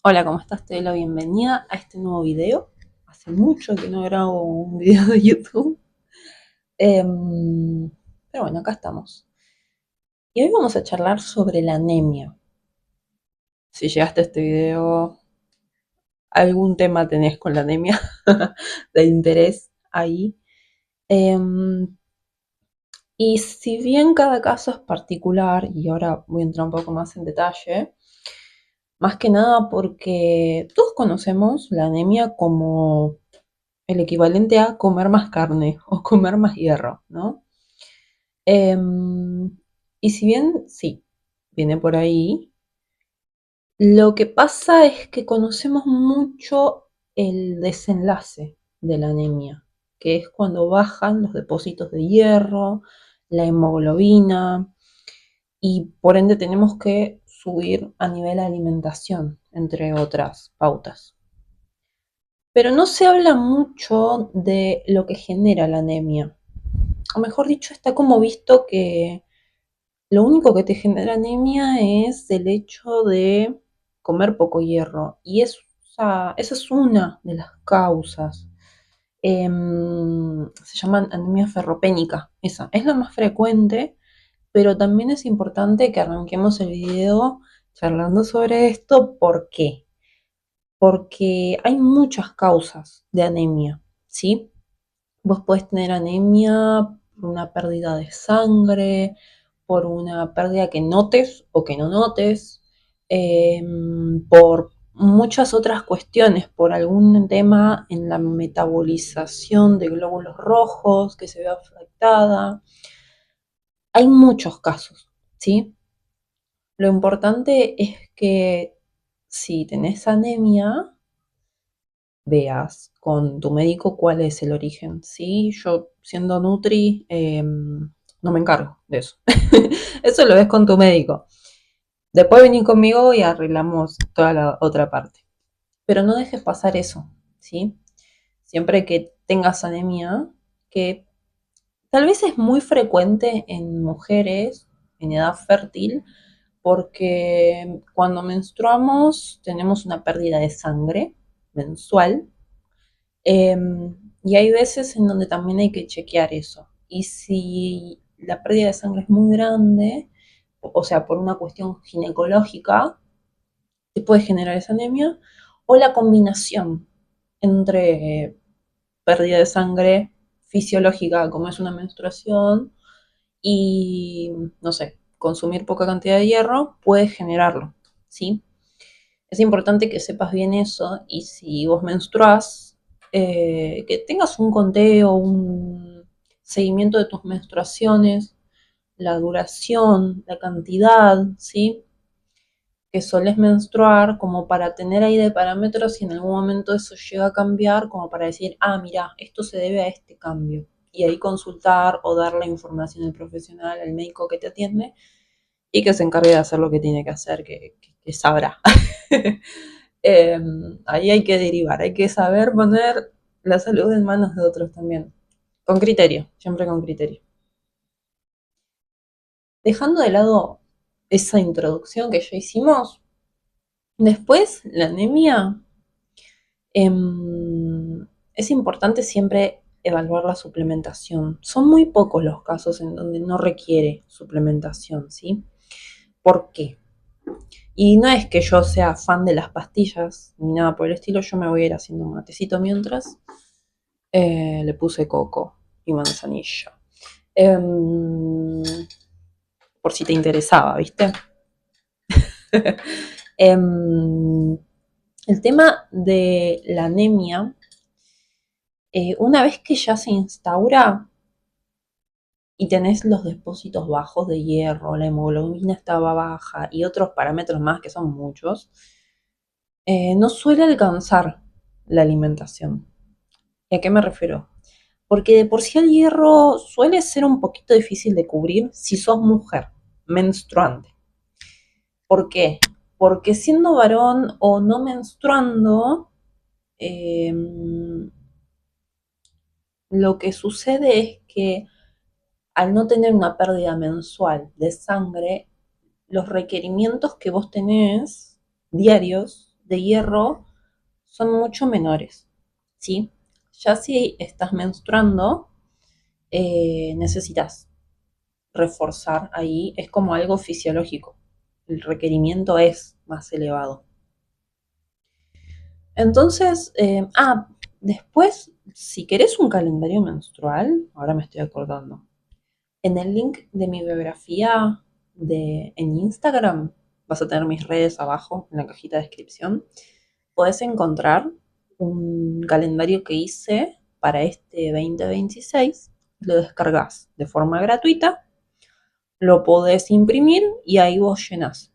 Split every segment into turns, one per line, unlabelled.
Hola, ¿cómo estás? Te doy la bienvenida a este nuevo video. Hace mucho que no grabo un video de YouTube. Pero bueno, acá estamos. Y hoy vamos a charlar sobre la anemia. Si llegaste a este video, algún tema tenés con la anemia de interés ahí. Em, y si bien cada caso es particular, y ahora voy a entrar un poco más en detalle, más que nada porque todos conocemos la anemia como el equivalente a comer más carne o comer más hierro, ¿no? Y si bien sí, viene por ahí, lo que pasa es que conocemos mucho el desenlace de la anemia, que es cuando bajan los depósitos de hierro, la hemoglobina, y por ende tenemos que subir a nivel de alimentación, entre otras pautas. Pero no se habla mucho de lo que genera la anemia. O mejor dicho, está como visto que lo único que te genera anemia es el hecho de comer poco hierro. Y esa es una de las causas. Se llaman anemia ferropénica. Esa es la más frecuente, pero también es importante que arranquemos el video charlando sobre esto. ¿Por qué? Porque hay muchas causas de anemia, ¿sí? Vos podés tener anemia por una pérdida de sangre, por una pérdida que notes o que no notes, por muchas otras cuestiones, por algún tema en la metabolización de glóbulos rojos que se ve afectada. Hay muchos casos, ¿sí? Lo importante es que si tenés anemia, veas con tu médico cuál es el origen. Sí, yo siendo Nutri no me encargo de eso. Eso lo ves con tu médico. Después venís conmigo y arreglamos toda la otra parte. Pero no dejes pasar eso, ¿sí? Siempre que tengas anemia, que tal vez es muy frecuente en mujeres en edad fértil, porque cuando menstruamos tenemos una pérdida de sangre mensual. Y hay veces en donde también hay que chequear eso. Y si la pérdida de sangre es muy grande, o sea, por una cuestión ginecológica, te puede generar esa anemia, o la combinación entre pérdida de sangre fisiológica, como es una menstruación, y, no sé, consumir poca cantidad de hierro, puede generarlo, ¿sí? Es importante que sepas bien eso y si vos menstruás, que tengas un conteo, un seguimiento de tus menstruaciones, la duración, la cantidad, ¿sí? Que solés menstruar, como para tener ahí de parámetros si en algún momento eso llega a cambiar, como para decir, ah, mira, esto se debe a este cambio. Y ahí consultar o dar la información al profesional, al médico que te atiende, y que se encargue de hacer lo que tiene que hacer, que sabrá. Eh, Ahí hay que derivar, hay que saber poner la salud en manos de otros también. Con criterio, siempre con criterio. Dejando de lado esa introducción que ya hicimos, después la anemia, es importante siempre evaluar la suplementación. Son muy pocos los casos en donde no requiere suplementación, ¿sí? ¿Por qué? Y no es que yo sea fan de las pastillas ni nada por el estilo, yo me voy a ir haciendo un matecito mientras. Le puse coco y manzanilla. Em, por si te interesaba, ¿viste? Em, el tema de la anemia, una vez que ya se instaura y tenés los depósitos bajos de hierro, la hemoglobina estaba baja y otros parámetros más que son muchos, no suele alcanzar la alimentación. ¿Y a qué me refiero? Porque de por sí el hierro suele ser un poquito difícil de cubrir si sos mujer, menstruante. ¿Por qué? Porque siendo varón o no menstruando, eh, lo que sucede es que al no tener una pérdida mensual de sangre, los requerimientos que vos tenés diarios de hierro son mucho menores, ¿sí? Ya si estás menstruando, necesitas reforzar ahí, es como algo fisiológico. El requerimiento es más elevado. Entonces, después, si querés un calendario menstrual, ahora me estoy acordando, en el link de mi biografía en Instagram, vas a tener mis redes abajo en la cajita de descripción, podés encontrar un calendario que hice para este 2026, lo descargas de forma gratuita, lo podés imprimir y ahí vos llenás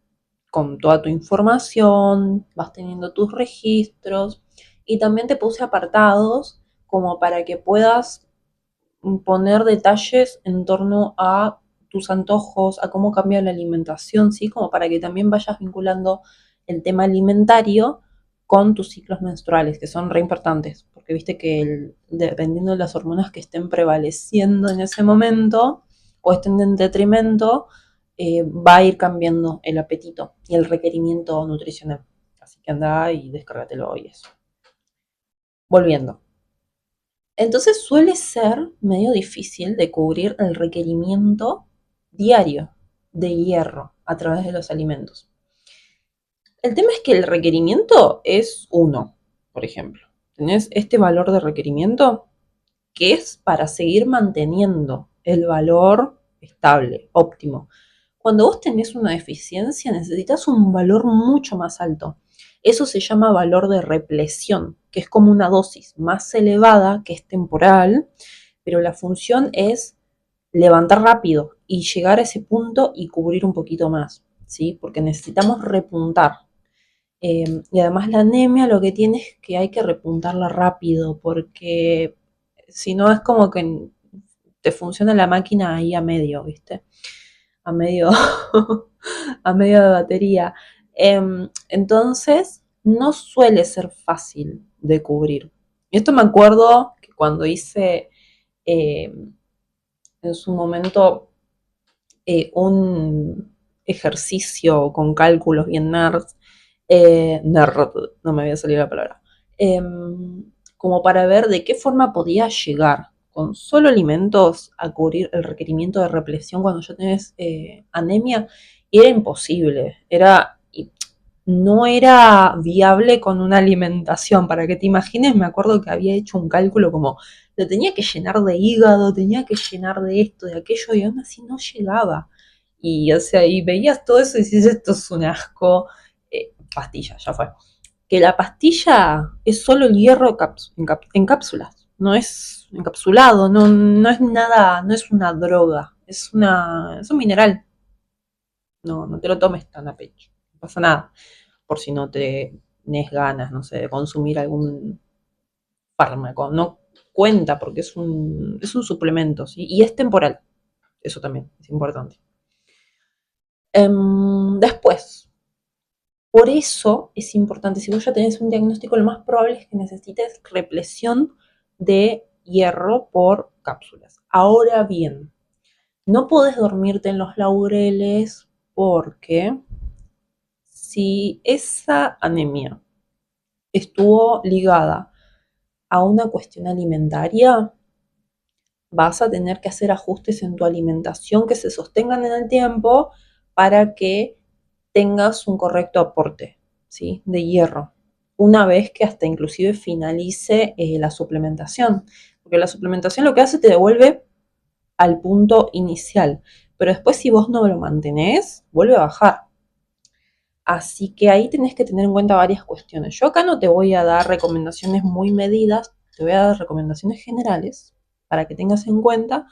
con toda tu información, vas teniendo tus registros y también te puse apartados como para que puedas poner detalles en torno a tus antojos, a cómo cambia la alimentación, ¿sí? Como para que también vayas vinculando el tema alimentario con tus ciclos menstruales, que son re importantes, porque viste que dependiendo de las hormonas que estén prevaleciendo en ese momento o estén en detrimento, va a ir cambiando el apetito y el requerimiento nutricional. Así que anda y descárgatelo y eso. Volviendo. Entonces suele ser medio difícil de cubrir el requerimiento diario de hierro a través de los alimentos. El tema es que el requerimiento es 1, por ejemplo. Tenés este valor de requerimiento que es para seguir manteniendo el valor estable, óptimo. Cuando vos tenés una deficiencia, necesitas un valor mucho más alto. Eso se llama valor de represión, que es como una dosis más elevada, que es temporal, pero la función es levantar rápido y llegar a ese punto y cubrir un poquito más, ¿sí? Porque necesitamos repuntar. Y además la anemia lo que tiene es que hay que repuntarla rápido, porque si no es como que te funciona la máquina ahí a medio, ¿viste? A medio, a medio de batería. Entonces, no suele ser fácil de cubrir. Y esto me acuerdo que cuando hice eh, en su momento un ejercicio con cálculos bien nerds, nerd, no me había salido la palabra, eh, como para ver de qué forma podía llegar con solo alimentos a cubrir el requerimiento de represión cuando ya tenés anemia, y era imposible, no era viable con una alimentación. Para que te imagines, me acuerdo que había hecho un cálculo como lo tenía que llenar de hígado, tenía que llenar de esto, de aquello, y aún así no llegaba. Y o sea, y veías todo eso y dices, esto es un asco. Pastilla, ya fue. Que la pastilla es solo el hierro en cápsulas, no es encapsulado, no es nada, no es una droga, es un mineral. No te lo tomes tan a pecho, no pasa nada. Por si no tenés ganas, no sé, de consumir algún fármaco. No cuenta porque es un suplemento, ¿sí? Y es temporal. Eso también es importante. Después, por eso es importante, si vos ya tenés un diagnóstico, lo más probable es que necesites represión de hierro por cápsulas. Ahora bien, no podés dormirte en los laureles porque si esa anemia estuvo ligada a una cuestión alimentaria, vas a tener que hacer ajustes en tu alimentación que se sostengan en el tiempo para que tengas un correcto aporte, ¿sí? De hierro. Una vez que hasta inclusive finalice la suplementación. Porque la suplementación lo que hace te devuelve al punto inicial. Pero después si vos no lo mantenés, vuelve a bajar. Así que ahí tenés que tener en cuenta varias cuestiones. Yo acá no te voy a dar recomendaciones muy medidas, te voy a dar recomendaciones generales para que tengas en cuenta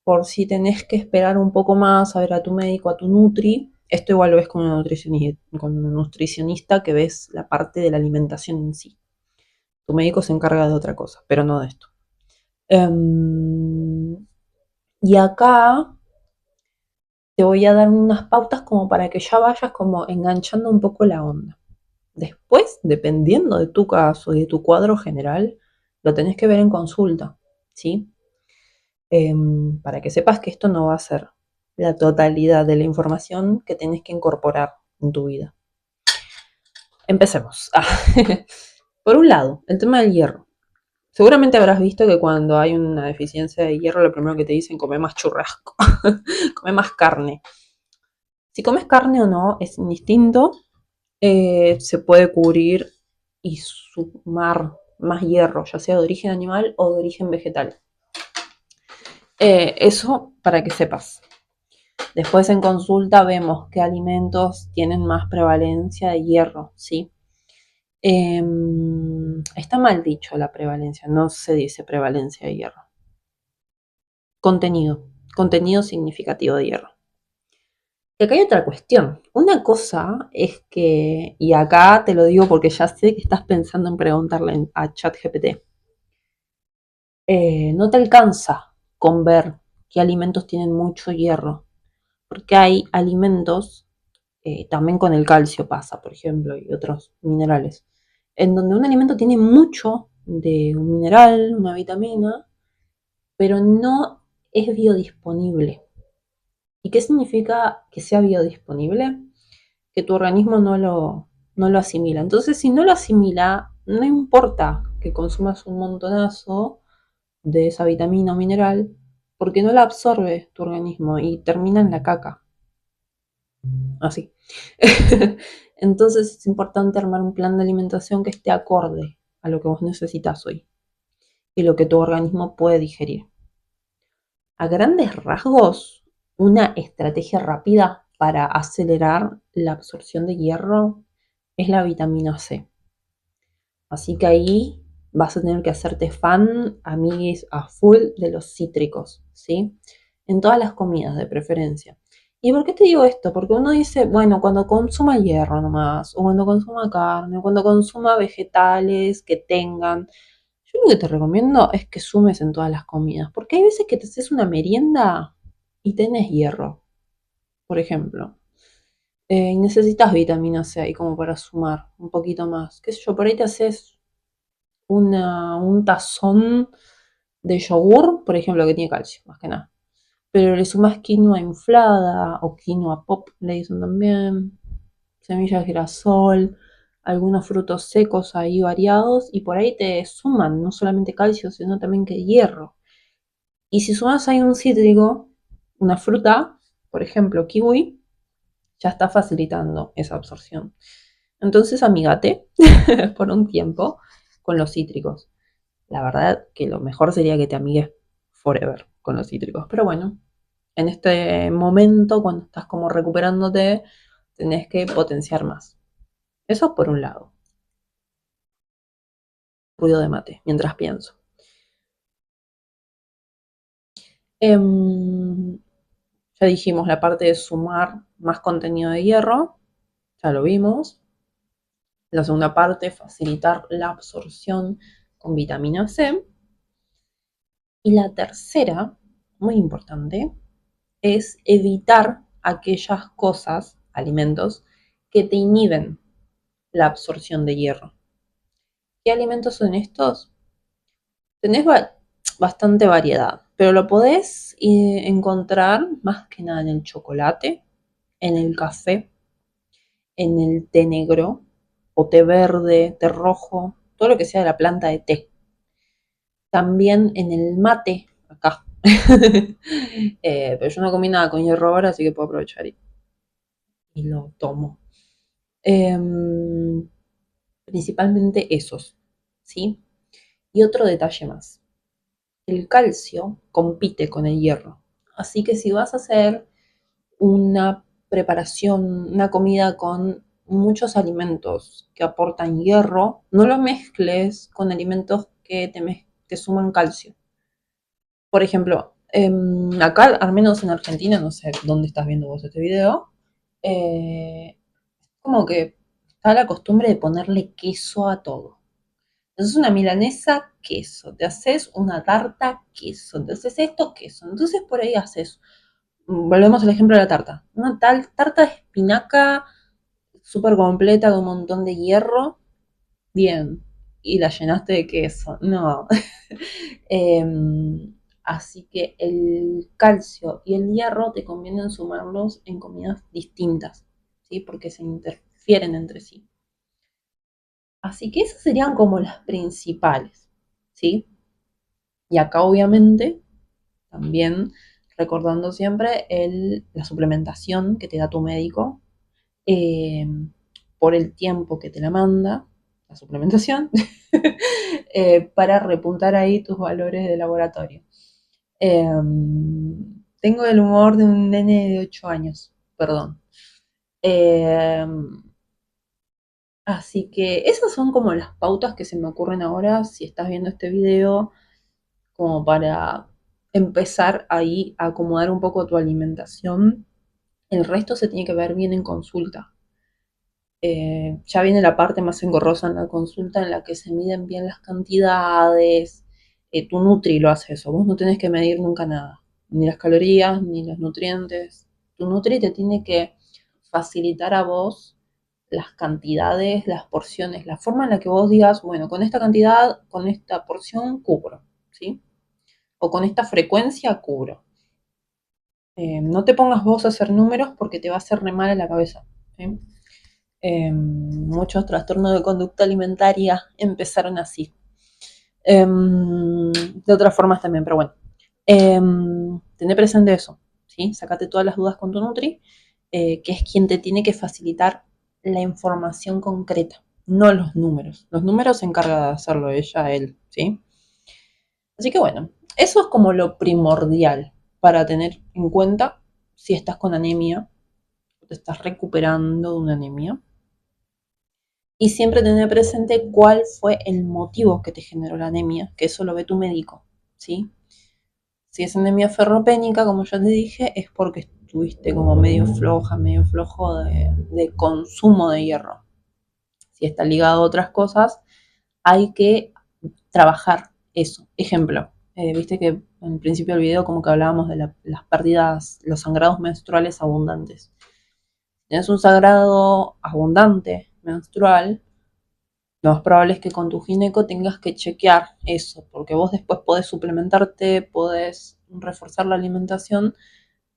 por si tenés que esperar un poco más a ver a tu médico, a tu nutri. Esto igual lo ves con un nutricionista que ves la parte de la alimentación en sí. Tu médico se encarga de otra cosa, pero no de esto. Y acá te voy a dar unas pautas como para que ya vayas como enganchando un poco la onda. Después, dependiendo de tu caso y de tu cuadro general, lo tenés que ver en consulta, ¿sí? Para que sepas que esto no va a ser la totalidad de la información que tenés que incorporar en tu vida. Empecemos. Por un lado, el tema del hierro. Seguramente habrás visto que cuando hay una deficiencia de hierro, lo primero que te dicen, come más churrasco, come más carne. Si comes carne o no es indistinto, se puede cubrir y sumar más hierro, ya sea de origen animal o de origen vegetal. Eso para que sepas. Después en consulta vemos qué alimentos tienen más prevalencia de hierro, ¿sí? Está mal dicho la prevalencia, no se dice prevalencia de hierro. Contenido significativo de hierro. Y acá hay otra cuestión. Una cosa es que, y acá te lo digo porque ya sé que estás pensando en preguntarle a ChatGPT, no te alcanza con ver qué alimentos tienen mucho hierro, porque hay alimentos, también con el calcio pasa, por ejemplo, y otros minerales, en donde un alimento tiene mucho de un mineral, una vitamina, pero no es biodisponible. ¿Y qué significa que sea biodisponible? Que tu organismo no lo asimila. Entonces, si no lo asimila, no importa que consumas un montonazo de esa vitamina o mineral, porque no la absorbe tu organismo y termina en la caca. Así. Entonces es importante armar un plan de alimentación que esté acorde a lo que vos necesitas hoy y lo que tu organismo puede digerir. A grandes rasgos, una estrategia rápida para acelerar la absorción de hierro es la vitamina C. Así que ahí vas a tener que hacerte fan, amiguis, a full de los cítricos, ¿sí? En todas las comidas de preferencia. ¿Y por qué te digo esto? Porque uno dice, bueno, cuando consuma hierro nomás, o cuando consuma carne, o cuando consuma vegetales que tengan. Yo lo que te recomiendo es que sumes en todas las comidas, porque hay veces que te haces una merienda y tenés hierro, por ejemplo. Y necesitas vitamina C ahí como para sumar un poquito más. ¿Qué sé yo? Por ahí te haces un tazón de yogur, por ejemplo, que tiene calcio, más que nada. Pero le sumas quinoa inflada o quinoa pop, le dicen también, semillas de girasol, algunos frutos secos ahí variados y por ahí te suman no solamente calcio, sino también que hierro. Y si sumas ahí un cítrico, una fruta, por ejemplo, kiwi, ya está facilitando esa absorción. Entonces, amígate por un tiempo con los cítricos. La verdad que lo mejor sería que te amigues forever con los cítricos. Pero bueno, en este momento, cuando estás como recuperándote, tenés que potenciar más. Eso por un lado. Ruido de mate, mientras pienso. Em, ya dijimos la parte de sumar más contenido de hierro. Ya lo vimos. La segunda parte, facilitar la absorción con vitamina C. Y la tercera, muy importante, es evitar aquellas cosas, alimentos, que te inhiben la absorción de hierro. ¿Qué alimentos son estos? Tenés bastante variedad, pero lo podés encontrar más que nada en el chocolate, en el café, en el té negro o té verde, té rojo, todo lo que sea de la planta de té. También en el mate, acá. Pero yo no comí nada con hierro ahora, así que puedo aprovechar y lo tomo. Em, Principalmente esos, ¿sí? Y otro detalle más. El calcio compite con el hierro. Así que si vas a hacer una preparación, una comida con muchos alimentos que aportan hierro, no lo mezcles con alimentos que suman calcio. Por ejemplo, acá, al menos en Argentina, no sé dónde estás viendo vos este video, como que está la costumbre de ponerle queso a todo. Entonces una milanesa, queso. Te haces una tarta, queso. Te haces esto, queso. Entonces por ahí haces, volvemos al ejemplo de la tarta. Una tal tarta de espinaca súper completa con un montón de hierro. Bien. Y la llenaste de queso. No. Así que el calcio y el hierro te conviene sumarlos en comidas distintas, ¿sí? Porque se interfieren entre sí. Así que esas serían como las principales, ¿sí? Y acá obviamente también recordando siempre la suplementación que te da tu médico eh, por el tiempo que te la manda, la suplementación, para repuntar ahí tus valores de laboratorio. Eh, Tengo el humor de un nene de 8 años, perdón. Eh, Así que esas son como las pautas que se me ocurren ahora si estás viendo este video, como para empezar ahí a acomodar un poco tu alimentación. El resto se tiene que ver bien en consulta. Ya viene la parte más engorrosa en la consulta en la que se miden bien las cantidades. Tu Nutri lo hace eso. Vos no tenés que medir nunca nada. Ni las calorías, ni los nutrientes. Tu Nutri te tiene que facilitar a vos las cantidades, las porciones, la forma en la que vos digas, bueno, con esta cantidad, con esta porción cubro, ¿sí? O con esta frecuencia cubro. No te pongas vos a hacer números porque te va a hacer re mal a la cabeza. ¿Sí? Muchos trastornos de conducta alimentaria empezaron así. De otras formas también, pero bueno. Tené presente eso, ¿sí? Sacate todas las dudas con tu Nutri, que es quien te tiene que facilitar la información concreta, no los números. Los números se encarga de hacerlo ella, él, ¿sí? Así que bueno, eso es como lo primordial para tener en cuenta si estás con anemia o te estás recuperando de una anemia. Y siempre tener presente cuál fue el motivo que te generó la anemia, que eso lo ve tu médico, ¿sí? Si es anemia ferropénica, como ya te dije, es porque estuviste como medio floja, medio flojo de consumo de hierro. Si está ligado a otras cosas, hay que trabajar eso. Ejemplo, viste que en el principio del video como que hablábamos de las pérdidas, los sangrados menstruales abundantes. Si tienes un sangrado abundante menstrual, lo más probable es que con tu gineco tengas que chequear eso, porque vos después podés suplementarte, podés reforzar la alimentación,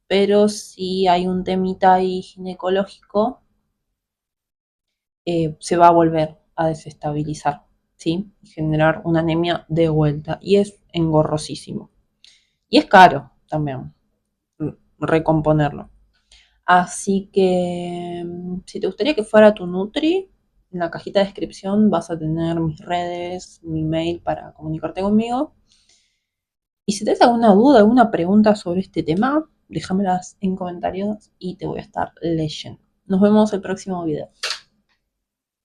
pero si hay un temita ahí ginecológico, se va a volver a desestabilizar, ¿sí? Y generar una anemia de vuelta. Y es engorrosísimo. Y es caro también recomponerlo. Así que si te gustaría que fuera tu Nutri, en la cajita de descripción vas a tener mis redes, mi mail para comunicarte conmigo. Y si tienes alguna duda, alguna pregunta sobre este tema, déjamelas en comentarios y te voy a estar leyendo. Nos vemos el próximo video.